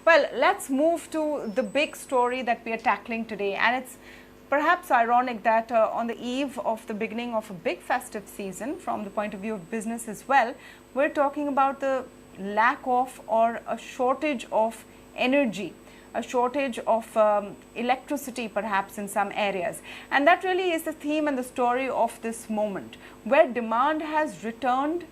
Well, let's move to the big story that we are tackling today, and it's perhaps ironic that on the eve of the beginning of a big festive season, from the point of view of business as well, we're talking about the lack of or a shortage of energy, a shortage of electricity perhaps in some areas. And that really is the theme and the story of this moment, where demand has returned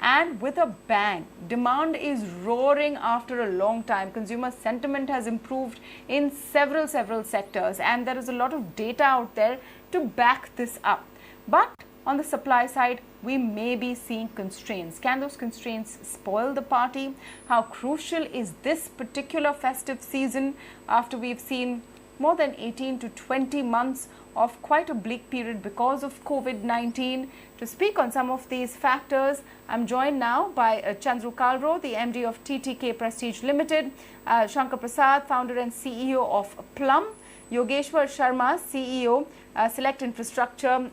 and with a bang. Demand is roaring after a long time. Consumer sentiment has improved in several sectors, and there is a lot of data out there to back this up. But on the supply side, we may be seeing constraints. Can those constraints spoil the party? How crucial is this particular festive season after we've seen more than 18 to 20 months of quite a bleak period because of COVID-19? To speak on some of these factors, I'm joined now by Chandru Kalro, the MD of TTK Prestige Limited, Shankar Prasad, founder and CEO of Plum, Yogeshwar Sharma, CEO, Select Infrastructure,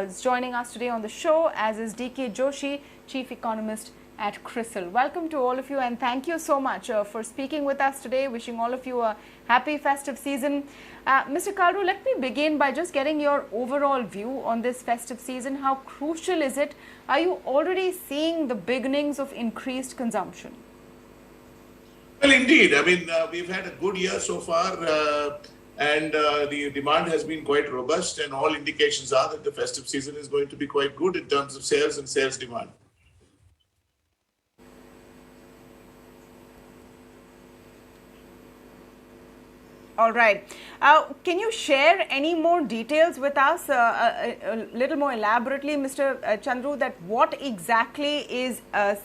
is joining us today on the show, as is D.K Joshi, Chief Economist at CRISIL. Welcome to all of you, and thank you so much for speaking with us today. Wishing all of you a happy festive season. Mr. Kalro, let me begin by just getting your overall view on this festive season. How crucial is it? Are you already seeing the beginnings of increased consumption? Well, indeed. I mean, we've had a good year so far, and the demand has been quite robust, and all indications are that the festive season is going to be quite good in terms of sales and sales demand. All right. Can you share any more details with us, a little more elaborately, Mr. Chandru, that what exactly is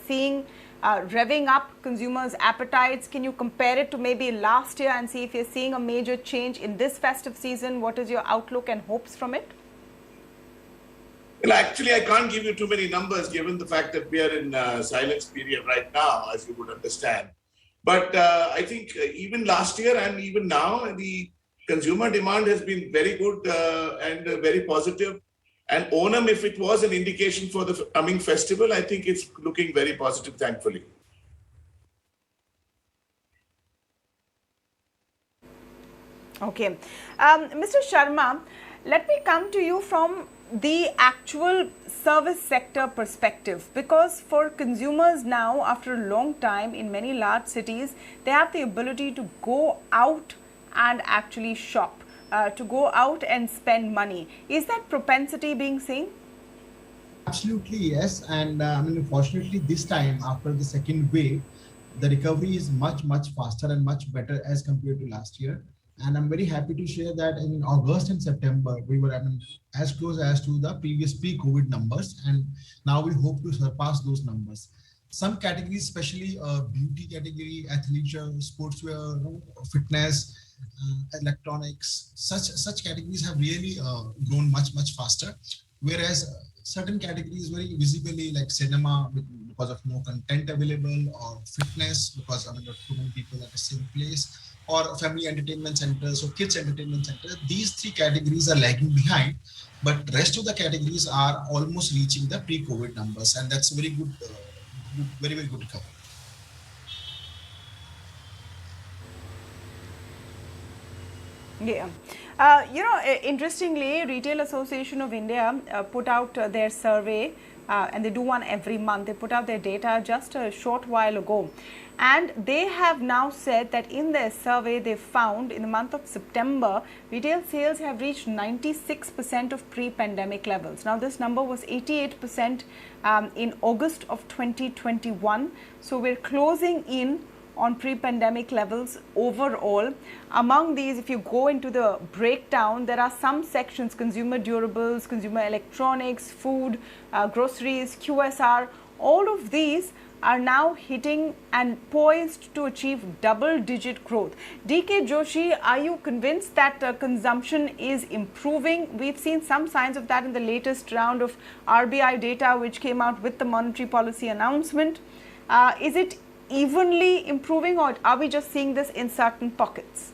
seeing revving up consumers' appetites? Can you compare it to maybe last year and see if you're seeing a major change in this festive season? What is your outlook and hopes from it? Well, actually, I can't give you too many numbers given the fact that we are in silence period right now, as you would understand. But I think even last year and even now, the consumer demand has been very good and very positive. And Onam, if it was an indication for the coming festival, I think it's looking very positive, thankfully. Okay. Mr. Sharma, let me come to you from the actual service sector perspective, because for consumers now, after a long time in many large cities, they have the ability to go out and actually shop, to go out and spend money. Is that propensity being seen? Absolutely, yes. And I mean, unfortunately, this time after the second wave, the recovery is much faster and much better as compared to last year. And I'm very happy to share that in August and September, we were as close as to the previous pre-COVID numbers. And now we hope to surpass those numbers. Some categories, especially beauty category, athleisure, sportswear, fitness, electronics, such categories have really grown much faster. Whereas certain categories very visibly, like cinema, because of no content available, or fitness because there are too many people at the same place, or family entertainment centers or kids entertainment centers. These three categories are lagging behind, but rest of the categories are almost reaching the pre-COVID numbers, and that's very good, very good recovery. Yeah. Interestingly, Retail Association of India put out their survey, and they do one every month. They put out their data just a short while ago. And they have now said that in their survey, they found in the month of September, retail sales have reached 96% of pre-pandemic levels. Now, this number was 88% in August of 2021. So we're closing in on pre-pandemic levels overall. Among these, if you go into the breakdown, there are some sections: consumer durables, consumer electronics, food, groceries, QSR. All of these are now hitting and poised to achieve double-digit growth. D.K Joshi, are you convinced that consumption is improving? We've seen some signs of that in the latest round of RBI data, which came out with the monetary policy announcement. Is it evenly improving, or are we just seeing this in certain pockets?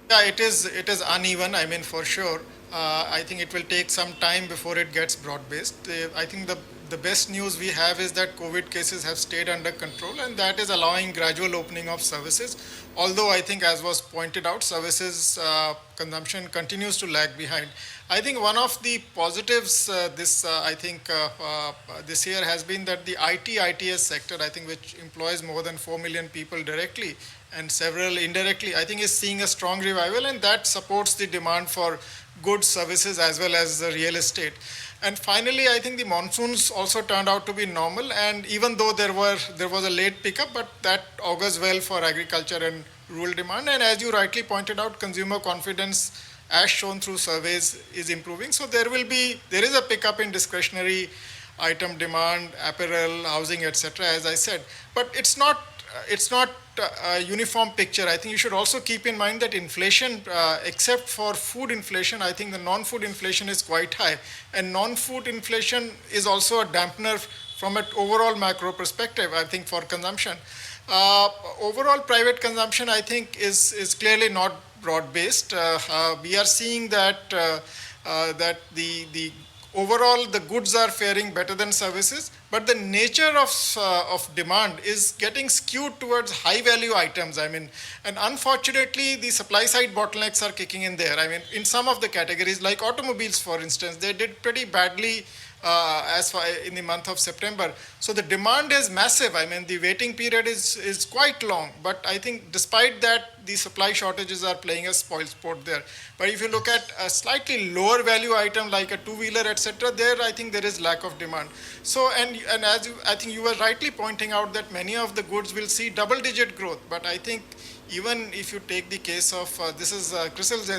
Yeah, it is uneven. I mean, for sure. I think it will take some time before it gets broad-based. I think the best news we have is that COVID cases have stayed under control, and that is allowing gradual opening of services. Although I think, as was pointed out, services consumption continues to lag behind. I think one of the positives this year has been that the ITS sector, I think, which employs more than 4 million people directly and several indirectly, I think is seeing a strong revival, and that supports the demand for goods, services, as well as real estate. And finally, I think the monsoons also turned out to be normal, and even though there was a late pickup, but that augurs well for agriculture and rural demand. And as you rightly pointed out, consumer confidence, as shown through surveys, is improving. So there is a pickup in discretionary item demand, apparel, housing, etc., as I said. But it's not a uniform picture. I think you should also keep in mind that inflation, except for food inflation, I think the non-food inflation is quite high. And non-food inflation is also a dampener from an overall macro perspective, I think, for consumption. Overall private consumption, I think, is clearly not broad-based. We are seeing that the overall the goods are faring better than services, but the nature of demand is getting skewed towards high value items. I mean, and unfortunately the supply side bottlenecks are kicking in there. I mean, in some of the categories like automobiles, for instance, they did pretty badly as far in the month of September. So the demand is massive. I mean, the waiting period is quite long, but I think despite that, the supply shortages are playing a spoil sport there. But if you look at a slightly lower value item like a two-wheeler, etc., there I think there is lack of demand. So and as I think you were rightly pointing out that many of the goods will see double-digit growth, but I think even if you take the case of, this is CRISIL's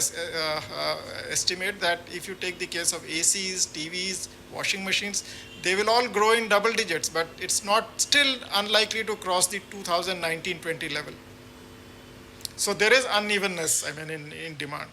estimate that if you take the case of ACs, TVs, washing machines, they will all grow in double digits, but it's not still unlikely to cross the 2019-20 level. So there is unevenness, I mean, in demand.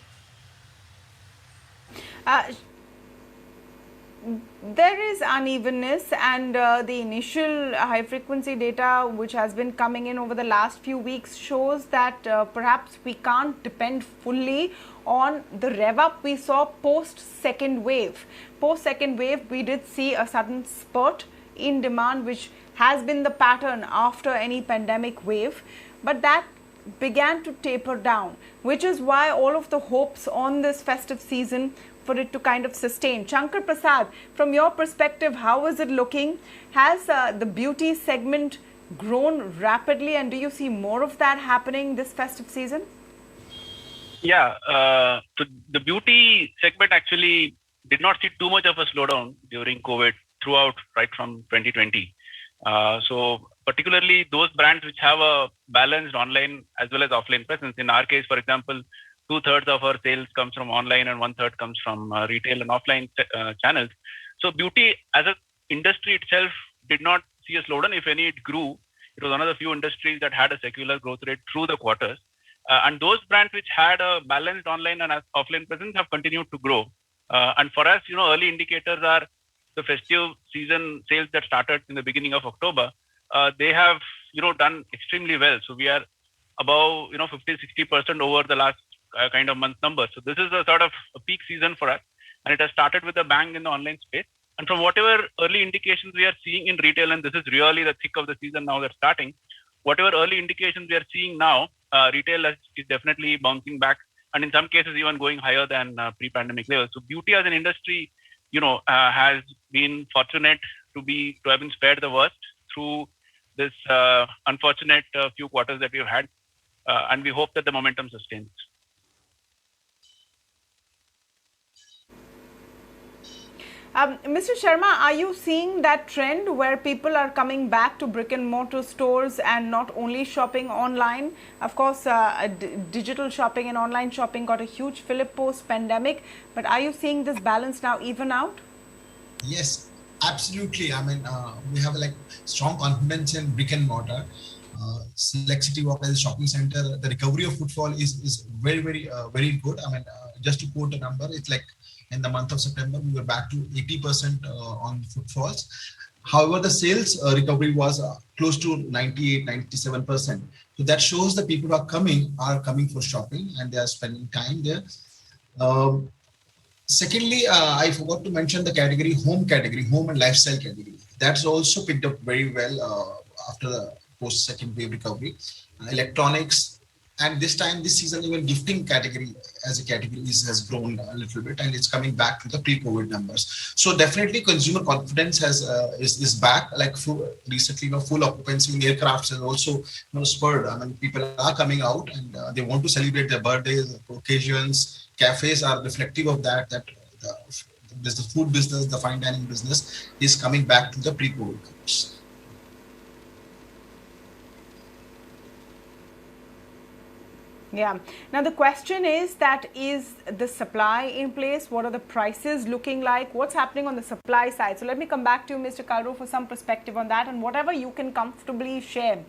There is unevenness, and the initial high frequency data which has been coming in over the last few weeks shows that perhaps we can't depend fully on the rev up we saw post second wave. Post second wave, we did see a sudden spurt in demand, which has been the pattern after any pandemic wave, but that began to taper down, which is why all of the hopes on this festive season for it to kind of sustain. Shankar Prasad, from your perspective, how is it looking? Has the beauty segment grown rapidly, and do you see more of that happening this festive season? Yeah, so the beauty segment actually did not see too much of a slowdown during COVID throughout, right from 2020. So particularly those brands which have a balanced online as well as offline presence. In our case, for example, 2/3 of our sales comes from online and 1/3 comes from retail and offline channels. So beauty as an industry itself did not see a slowdown. If any, it grew. It was one of the few industries that had a secular growth rate through the quarters. And those brands which had a balanced online and offline presence have continued to grow. And for us, early indicators are the festive season sales that started in the beginning of October. They have, done extremely well. So we are above, 50-60% over the last kind of month numbers. So this is a sort of a peak season for us, and it has started with a bang in the online space. And from whatever early indications we are seeing in retail, and this is really the thick of the season now that's starting, whatever early indications we are seeing now, retail is definitely bouncing back, and in some cases even going higher than pre-pandemic levels. So beauty as an industry, has been fortunate to have been spared the worst through this unfortunate few quarters that we've had, and we hope that the momentum sustains. Mr. Sharma, are you seeing that trend where people are coming back to brick and mortar stores and not only shopping online? Of course, digital shopping and online shopping got a huge fillip post-pandemic, but are you seeing this balance now even out? Yes, absolutely. I mean, we have like strong confidence in brick and mortar. Select City Walk as a shopping center, the recovery of footfall is very, very good. I mean, just to quote a number, it's like in the month of September, we were back to 80% on footfalls. However, the sales recovery was close to 98-97%. So that shows the people who are coming for shopping and they are spending time there. Secondly, I forgot to mention the home and lifestyle category. That's also picked up very well after the post second wave recovery. Electronics, and this season, even gifting category as a category has grown a little bit, and it's coming back to the pre-COVID numbers. So definitely, consumer confidence is back. Like recently, full occupancy in aircrafts has also spurred. I mean, people are coming out and they want to celebrate their birthdays, occasions. Cafes are reflective of that. That the food business, the fine dining business is coming back to the pre-COVID numbers. Yeah. Now the question is the supply in place? What are the prices looking like? What's happening on the supply side? So let me come back to you, Mr. Kalro, for some perspective on that, and whatever you can comfortably share.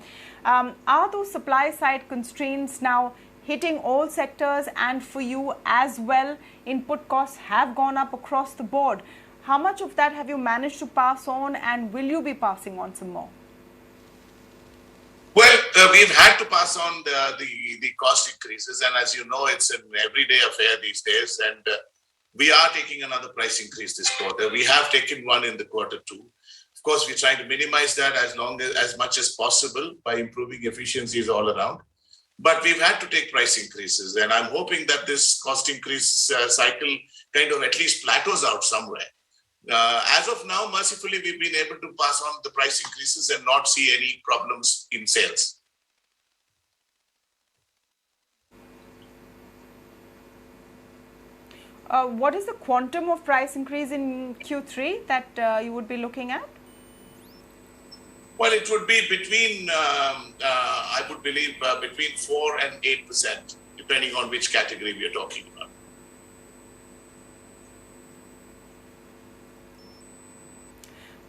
Are those supply side constraints now hitting all sectors, and for you as well? Input costs have gone up across the board. How much of that have you managed to pass on, and will you be passing on some more? Well, we've had to pass on the cost increases, and as you know, it's an everyday affair these days. And we are taking another price increase this quarter. We have taken one in the quarter two. Of course, we're trying to minimize that as much as possible by improving efficiencies all around. But we've had to take price increases, and I'm hoping that this cost increase cycle kind of at least plateaus out somewhere. As of now, mercifully, we've been able to pass on the price increases and not see any problems in sales. What is the quantum of price increase in Q3 that you would be looking at? Well, it would be between, I would believe, between 4 and 8%, depending on which category we are talking about.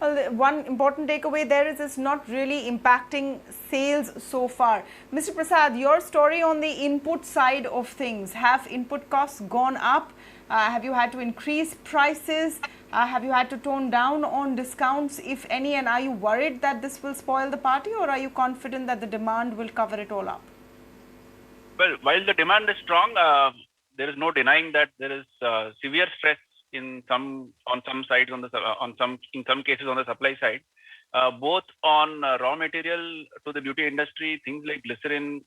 Well, one important takeaway there is it's not really impacting sales so far. Mr. Prasad, your story on the input side of things. Have input costs gone up? Have you had to increase prices? Have you had to tone down on discounts, if any? And are you worried that this will spoil the party, or are you confident that the demand will cover it all up? Well, while the demand is strong, there is no denying that there is severe stress in some sides in some cases on the supply side, both on raw material to the beauty industry, things like glycerin.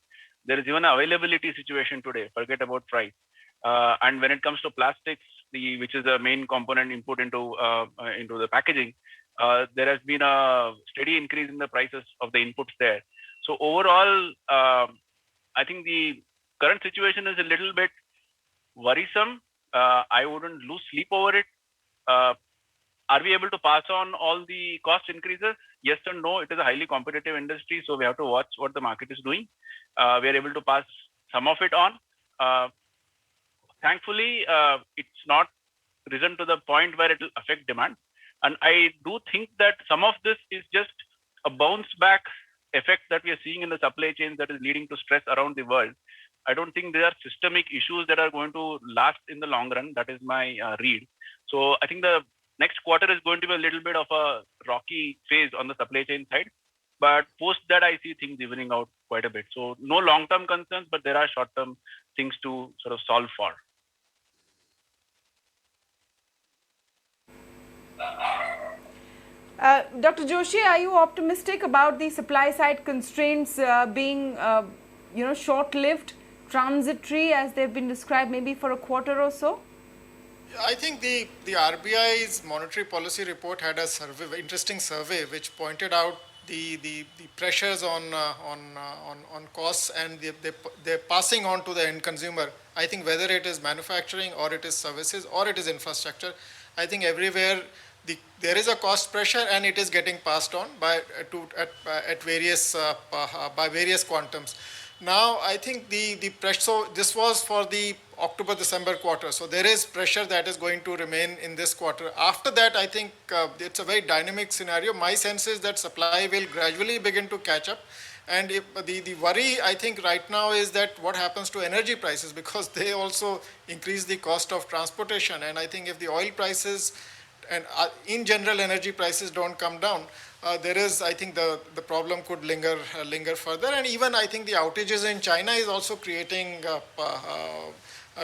There is even an availability situation today. Forget about price. And when it comes to plastics, which is the main component input into the packaging, there has been a steady increase in the prices of the inputs there. So overall, I think the current situation is a little bit worrisome. I wouldn't lose sleep over it. Are we able to pass on all the cost increases? Yes and no. It is a highly competitive industry, so we have to watch what the market is doing. We are able to pass some of it on. Thankfully, it's not risen to the point where it will affect demand. And I do think that some of this is just a bounce back effect that we are seeing in the supply chain that is leading to stress around the world. I don't think there are systemic issues that are going to last in the long run. That is my read. So I think the next quarter is going to be a little bit of a rocky phase on the supply chain side. But post that, I see things evening out quite a bit. So no long-term concerns, but there are short-term things to sort of solve for. Dr. Joshi, are you optimistic about the supply side constraints being, short-lived, transitory, as they've been described, maybe for a quarter or so? I think the RBI's monetary policy report had a interesting survey which pointed out the pressures on costs, and they're passing on to the end consumer. I think whether it is manufacturing or it is services or it is infrastructure, I think everywhere there is a cost pressure, and it is getting passed on by various quantums. Now, I think the pressure, so this was for the October-December quarter. So there is pressure that is going to remain in this quarter. After that, I think it's a very dynamic scenario. My sense is that supply will gradually begin to catch up. And if the worry, I think, right now is that what happens to energy prices, because they also increase the cost of transportation. And I think if the oil prices and in general energy prices don't come down, there is, I think, the problem could linger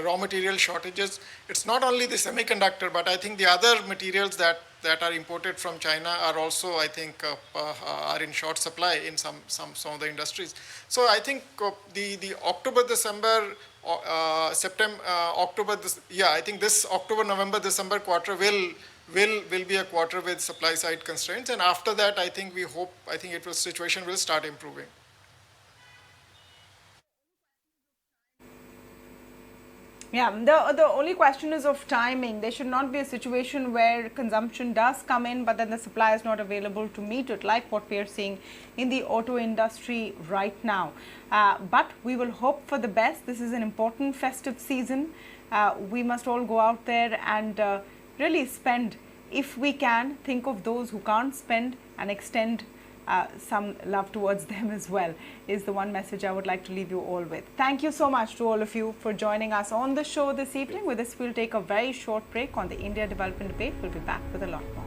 raw material shortages. It's not only the semiconductor, but I think the other materials that are imported from China are also, I think, are in short supply in some of the industries. So I think the October, December, September, October, I think this October, November, December quarter will be a quarter with supply side constraints, and after that, I think situation will start improving. Yeah, the only question is of timing. There should not be a situation where consumption does come in, but then the supply is not available to meet it, like what we are seeing in the auto industry right now. But we will hope for the best. This is an important festive season. We must all go out there and really spend, if we can, think of those who can't spend and extend some love towards them as well, is the one message I would like to leave you all with. Thank you so much to all of you for joining us on the show this evening. With this, we'll take a very short break on the India Development Debate. We'll be back with a lot more.